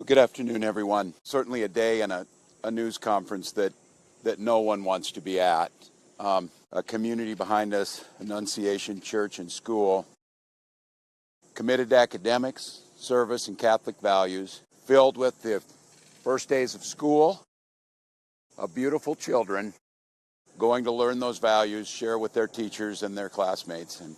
Well, good afternoon, everyone. Certainly a day and a news conference that no one wants to be at. A community behind us, Annunciation Church and School, committed to academics, service, and Catholic values, filled with the first days of school, of beautiful children going to learn those values, share with their teachers and their classmates. And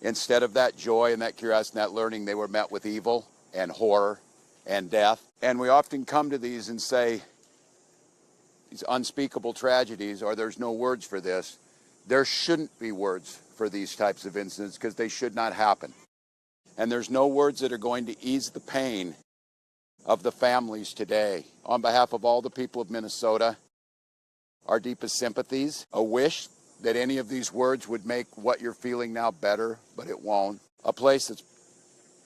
instead of that joy and that curiosity and that learning, they were met with evil and horror and death. And we often come to these and say, these unspeakable tragedies, or there's no words for this. There shouldn't be words for these types of incidents because they should not happen. And there's no words that are going to ease the pain of the families today. On behalf of all the people of Minnesota, our deepest sympathies, a wish that any of these words would make what you're feeling now better, but it won't. A place that's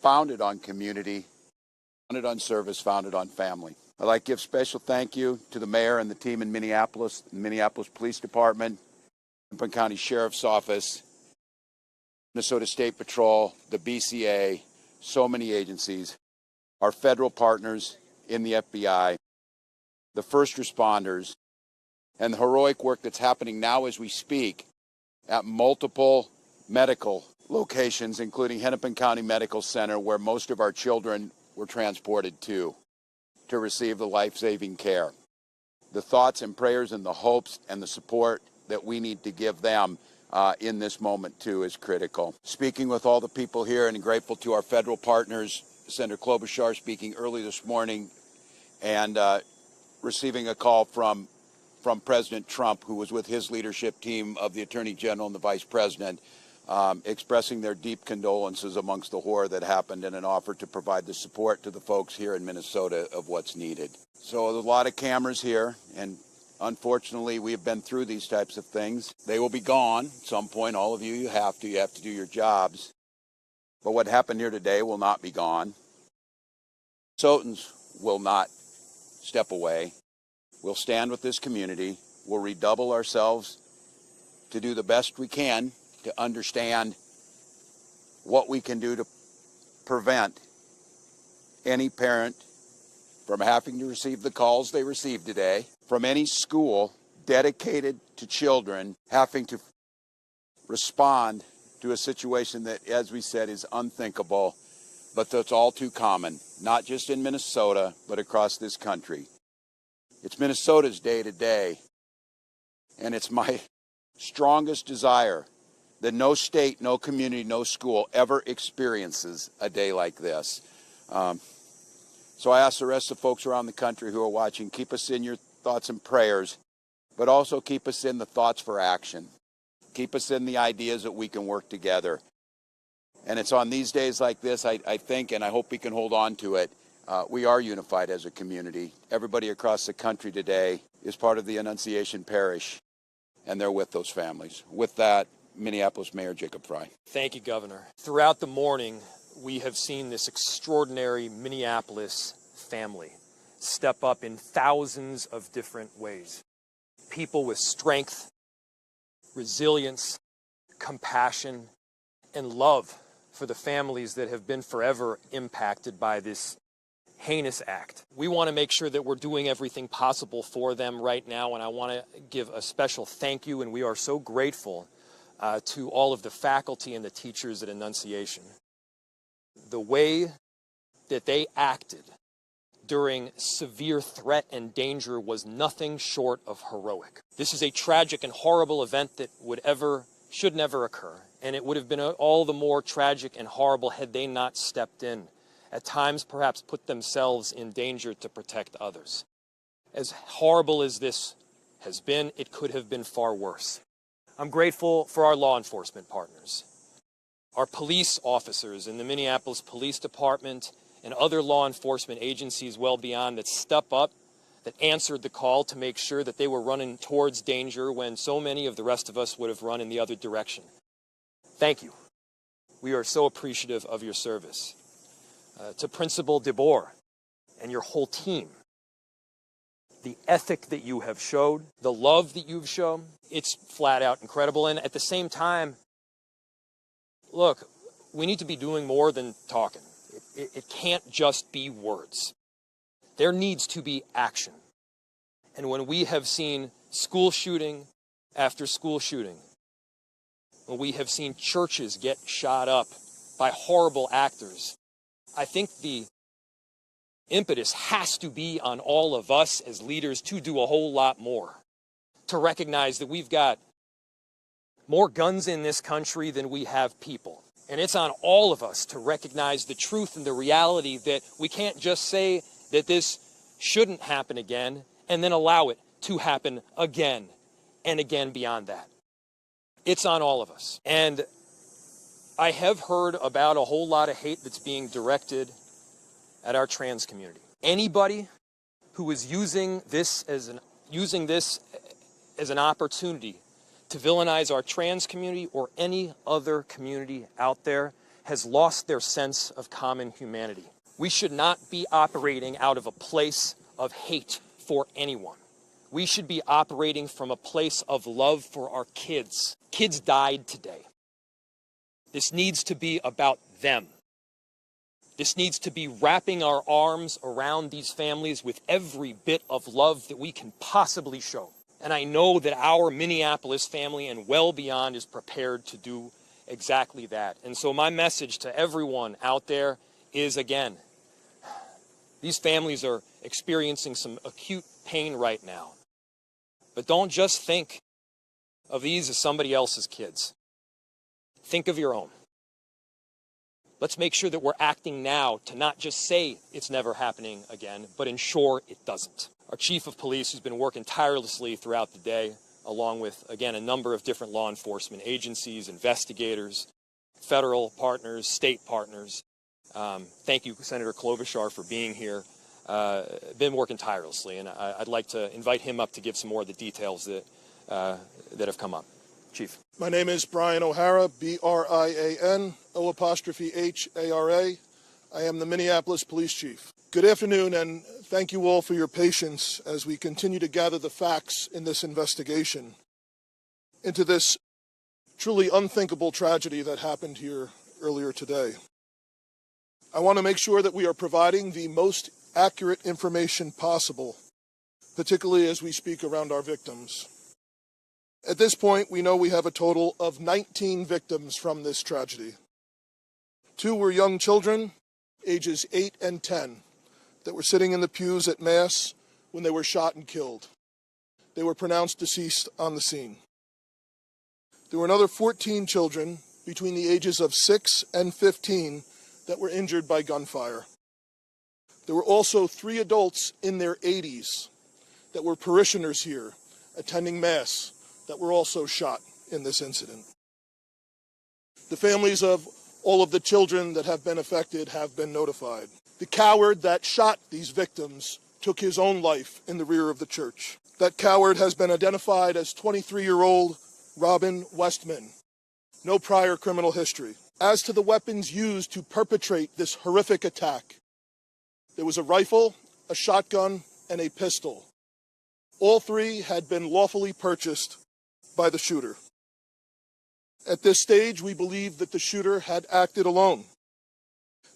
founded on community, founded on service, founded on family. I'd like to give special thank you to the mayor and the team in Minneapolis, the Minneapolis Police Department, Hennepin County Sheriff's Office, Minnesota State Patrol, the BCA, so many agencies, our federal partners in the FBI, the first responders, and the heroic work that's happening now as we speak at multiple medical locations, including Hennepin County Medical Center, where most of our children were transported to receive the life-saving care. The thoughts and prayers and the hopes and the support that we need to give them in this moment, too, is critical. Speaking with all the people here and grateful to our federal partners, Senator Klobuchar speaking early this morning and receiving a call from President Trump, who was with his leadership team of the Attorney General and the Vice President, expressing their deep condolences amongst the horror that happened and an offer to provide the support to the folks here in Minnesota of what's needed. So there's a lot of cameras here, and unfortunately, we have been through these types of things. They will be gone at some point. All of you, you have to do your jobs. But what happened here today will not be gone. Minnesotans will not step away. We'll stand with this community. We'll redouble ourselves to do the best we can to understand what we can do to prevent any parent from having to receive the calls they received today, from any school dedicated to children having to respond to a situation that, as we said, is unthinkable, but that's all too common, not just in Minnesota, but across this country. It's Minnesota's day today, and it's my strongest desire that no state, no community, no school ever experiences a day like this. So I ask the rest of the folks around the country who are watching, keep us in your thoughts and prayers, but also keep us in the thoughts for action. Keep us in the ideas that we can work together. And it's on these days like this, I think, and I hope we can hold on to it, we are unified as a community. Everybody across the country today is part of the Annunciation Parish, and they're with those families. With that, Minneapolis Mayor Jacob Frey. Thank you, Governor. Throughout the morning, we have seen this extraordinary Minneapolis family step up in thousands of different ways. People with strength, resilience, compassion, and love for the families that have been forever impacted by this heinous act. We want to make sure that we're doing everything possible for them right now, and I want to give a special thank you, and we are so grateful to all of the faculty and the teachers at Annunciation. The way that they acted during severe threat and danger was nothing short of heroic. This is a tragic and horrible event that should never occur, and it would have been all the more tragic and horrible had they not stepped in, at times perhaps put themselves in danger to protect others. As horrible as this has been, it could have been far worse. I'm grateful for our law enforcement partners, our police officers in the Minneapolis Police Department and other law enforcement agencies well beyond that step up, that answered the call to make sure that they were running towards danger when so many of the rest of us would have run in the other direction. Thank you. We are so appreciative of your service. To Principal DeBoer and your whole team, the ethic that you have showed, the love that you've shown, it's flat out incredible. And at the same time, look, we need to be doing more than talking. It can't just be words. There needs to be action. And when we have seen school shooting after school shooting, when we have seen churches get shot up by horrible actors, I think the impetus has to be on all of us as leaders to do a whole lot more, to recognize that we've got more guns in this country than we have people. And it's on all of us to recognize the truth and the reality that we can't just say that this shouldn't happen again and then allow it to happen again and again beyond that. It's on all of us. And I have heard about a whole lot of hate that's being directed at our trans community. Anybody who is using this as an opportunity to villainize our trans community or any other community out there has lost their sense of common humanity. We should not be operating out of a place of hate for anyone. We should be operating from a place of love for our kids. Kids died today. This needs to be about them. This needs to be wrapping our arms around these families with every bit of love that we can possibly show. And I know that our Minneapolis family and well beyond is prepared to do exactly that. And so my message to everyone out there is, again, these families are experiencing some acute pain right now. But don't just think of these as somebody else's kids. Think of your own. Let's make sure that we're acting now to not just say it's never happening again, but ensure it doesn't. Our chief of police, who's been working tirelessly throughout the day, along with, again, a number of different law enforcement agencies, investigators, federal partners, state partners. Thank you, Senator Klobuchar, for being here. Been working tirelessly, and I'd like to invite him up to give some more of the details that have come up. Chief. My name is Brian O'Hara, B-R-I-A-N, O''H-A-R-A. I am the Minneapolis Police Chief. Good afternoon, and thank you all for your patience as we continue to gather the facts in this investigation into this truly unthinkable tragedy that happened here earlier today. I want to make sure that we are providing the most accurate information possible, particularly as we speak around our victims. At this point, we know we have a total of 19 victims from this tragedy. 2 were young children, ages 8 and 10, that were sitting in the pews at Mass when they were shot and killed. They were pronounced deceased on the scene. There were another 14 children between the ages of 6 and 15 that were injured by gunfire. There were also 3 adults in their 80s that were parishioners here attending Mass that were also shot in this incident. The families of all of the children that have been affected have been notified. The coward that shot these victims took his own life in the rear of the church. That coward has been identified as 23-year-old Robin Westman. No prior criminal history. As to the weapons used to perpetrate this horrific attack, there was a rifle, a shotgun, and a pistol. All 3 had been lawfully purchased by the shooter. At this stage, we believe that the shooter had acted alone.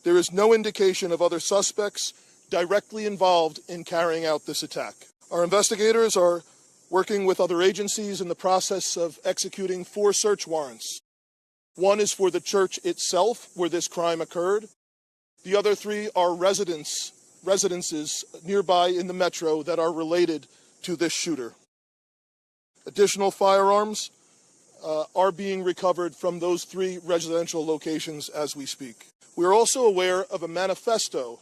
There is no indication of other suspects directly involved in carrying out this attack. Our investigators are working with other agencies in the process of executing 4 search warrants. 1 is for the church itself, where this crime occurred. The other 3 are residences nearby in the metro that are related to this shooter. Additional firearms are being recovered from those 3 residential locations as we speak. We are also aware of a manifesto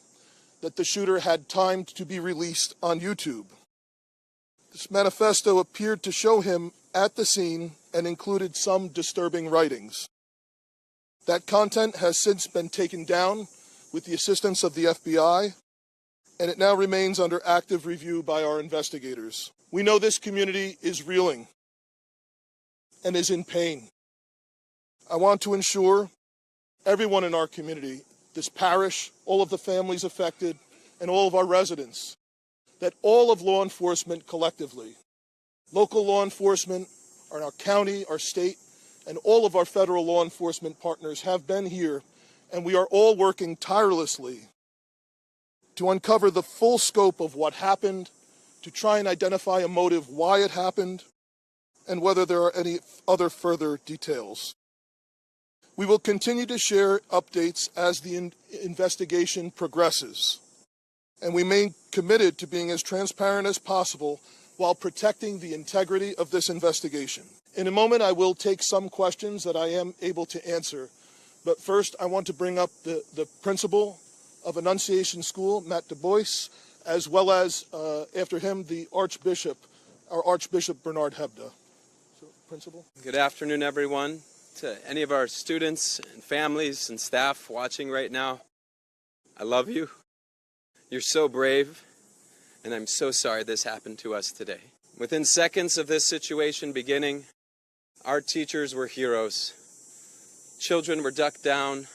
that the shooter had timed to be released on YouTube. This manifesto appeared to show him at the scene and included some disturbing writings. That content has since been taken down with the assistance of the FBI, and it now remains under active review by our investigators. We know this community is reeling and is in pain. I want to ensure everyone in our community, this parish, all of the families affected, and all of our residents, that all of law enforcement collectively, local law enforcement, our county, our state, and all of our federal law enforcement partners have been here and we are all working tirelessly to uncover the full scope of what happened, to try and identify a motive why it happened, and whether there are any other further details. We will continue to share updates as the investigation progresses, and we remain committed to being as transparent as possible while protecting the integrity of this investigation. In a moment, I will take some questions that I am able to answer, but first I want to bring up the principal of Annunciation School, Matt Du Bois, as well as, after him, the Archbishop, our Archbishop Bernard Hebda. So, Principal. Good afternoon, everyone. To any of our students and families and staff watching right now, I love you. You're so brave, and I'm so sorry this happened to us today. Within seconds of this situation beginning, our teachers were heroes. Children were ducked down.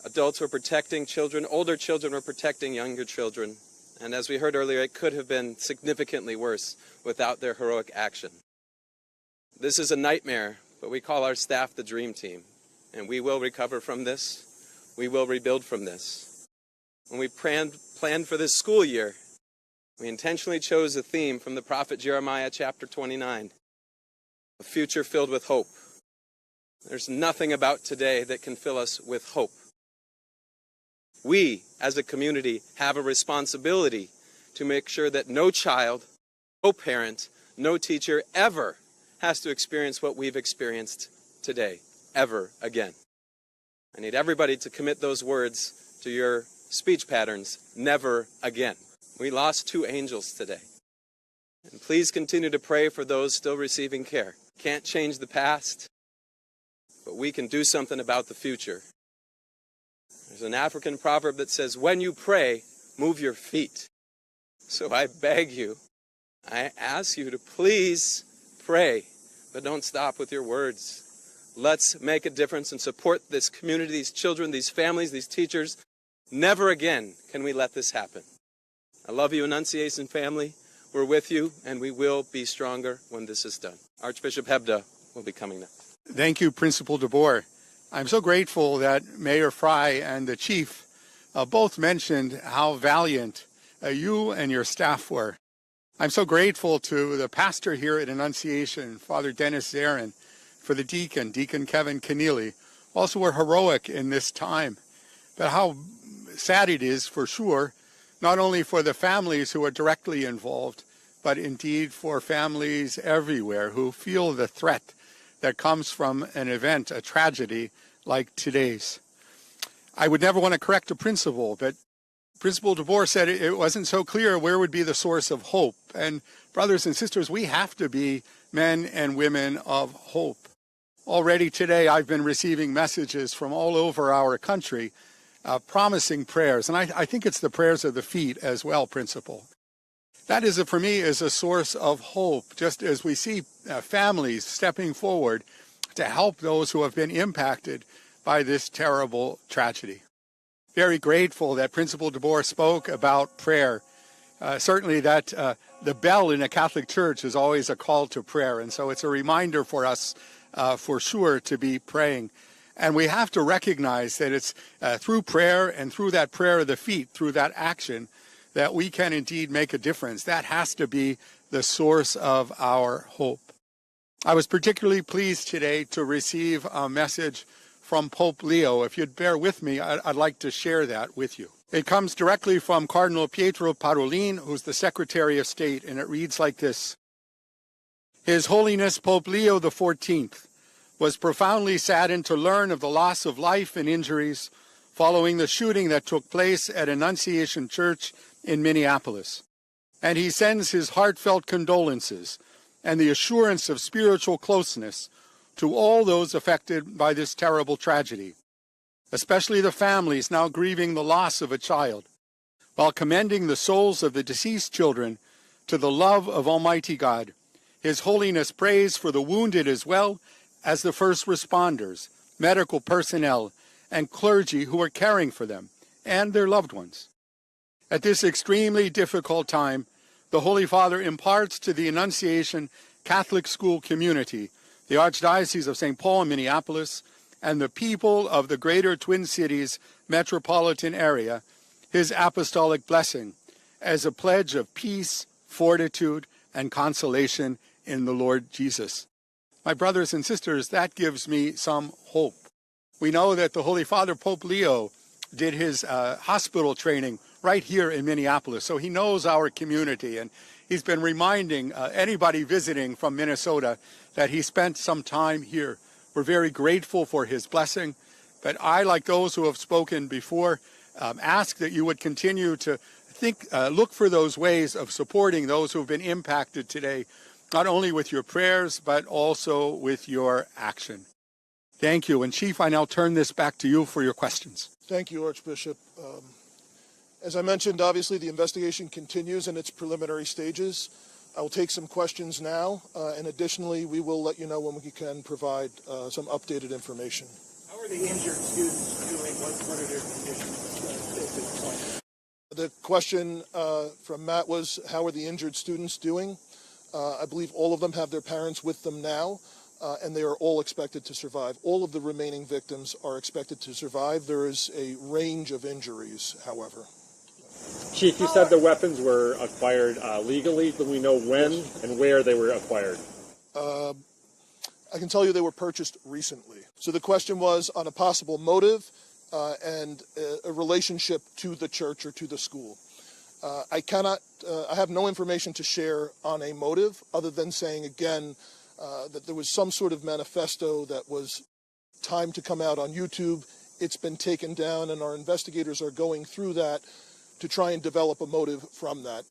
Adults were protecting children. Older children were protecting younger children. And as we heard earlier, it could have been significantly worse without their heroic action. This is a nightmare, but we call our staff the Dream Team. And we will recover from this. We will rebuild from this. When we planned for this school year, we intentionally chose a theme from the prophet Jeremiah chapter 29, a future filled with hope. There's nothing about today that can fill us with hope. We, as a community, have a responsibility to make sure that no child, no parent, no teacher ever has to experience what we've experienced today, ever again. I need everybody to commit those words to your speech patterns, never again. We lost 2 angels today. And please continue to pray for those still receiving care. Can't change the past, but we can do something about the future. There's an African proverb that says, when you pray, move your feet. So I beg you, I ask you to please pray, but don't stop with your words. Let's make a difference and support this community, these children, these families, these teachers. Never again can we let this happen. I love you, Annunciation family. We're with you, and we will be stronger when this is done. Archbishop Hebda will be coming next. Thank you, Principal DeBoer. I'm so grateful that Mayor Frey and the Chief both mentioned how valiant you and your staff were. I'm so grateful to the pastor here at Annunciation, Father Dennis Zarin, for the deacon, Deacon Kevin Keneally, also were heroic in this time. But how sad it is, for sure, not only for the families who are directly involved, but indeed for families everywhere who feel the threat that comes from an event, a tragedy like today's. I would never want to correct a principal, but Principal DeBoer said it wasn't so clear where would be the source of hope. And brothers and sisters, we have to be men and women of hope. Already today, I've been receiving messages from all over our country promising prayers. And I think it's the prayers of the feet as well, Principal. That is, for me, is a source of hope, just as we see families stepping forward to help those who have been impacted by this terrible tragedy. Very grateful that Principal DeBoer spoke about prayer. Certainly that the bell in a Catholic church is always a call to prayer, and so it's a reminder for us for sure to be praying. And we have to recognize that it's through prayer and through that prayer of the feet, through that action, that we can indeed make a difference. That has to be the source of our hope. I was particularly pleased today to receive a message from Pope Leo. If you'd bear with me, I'd like to share that with you. It comes directly from Cardinal Pietro Parolin, who's the Secretary of State, and it reads like this. His Holiness Pope Leo XIV was profoundly saddened to learn of the loss of life and injuries following the shooting that took place at Annunciation Church in Minneapolis. And he sends his heartfelt condolences and the assurance of spiritual closeness to all those affected by this terrible tragedy, especially the families now grieving the loss of a child, while commending the souls of the deceased children to the love of Almighty God. His Holiness prays for the wounded as well as the first responders, medical personnel, and clergy who are caring for them and their loved ones. At this extremely difficult time, the Holy Father imparts to the Annunciation Catholic School community, the Archdiocese of St. Paul and Minneapolis, and the people of the greater Twin Cities metropolitan area his apostolic blessing as a pledge of peace, fortitude, and consolation in the Lord Jesus. My brothers and sisters, that gives me some hope. We know that the Holy Father, Pope Leo, did his hospital training right here in Minneapolis, so he knows our community, and he's been reminding anybody visiting from Minnesota that he spent some time here. We're very grateful for his blessing, but I, like those who have spoken before, ask that you would continue to look for those ways of supporting those who have been impacted today, not only with your prayers, but also with your action. Thank you. And Chief, I now turn this back to you for your questions. Thank you, Archbishop. As I mentioned, obviously the investigation continues in its preliminary stages. I will take some questions now, and additionally, we will let you know when we can provide some updated information. How are the injured students doing? What are their conditions at this point? The question from Matt was, how are the injured students doing? I believe all of them have their parents with them now, and they are all expected to survive. All of the remaining victims are expected to survive. There is a range of injuries, however. Chief, you said the weapons were acquired legally. Do we know when and where they were acquired? I can tell you they were purchased recently. So the question was on a possible motive and a relationship to the church or to the school. I have no information to share on a motive other than saying again that there was some sort of manifesto that was timed to come out on YouTube. It's been taken down, and our investigators are going through that to try and develop a motive from that.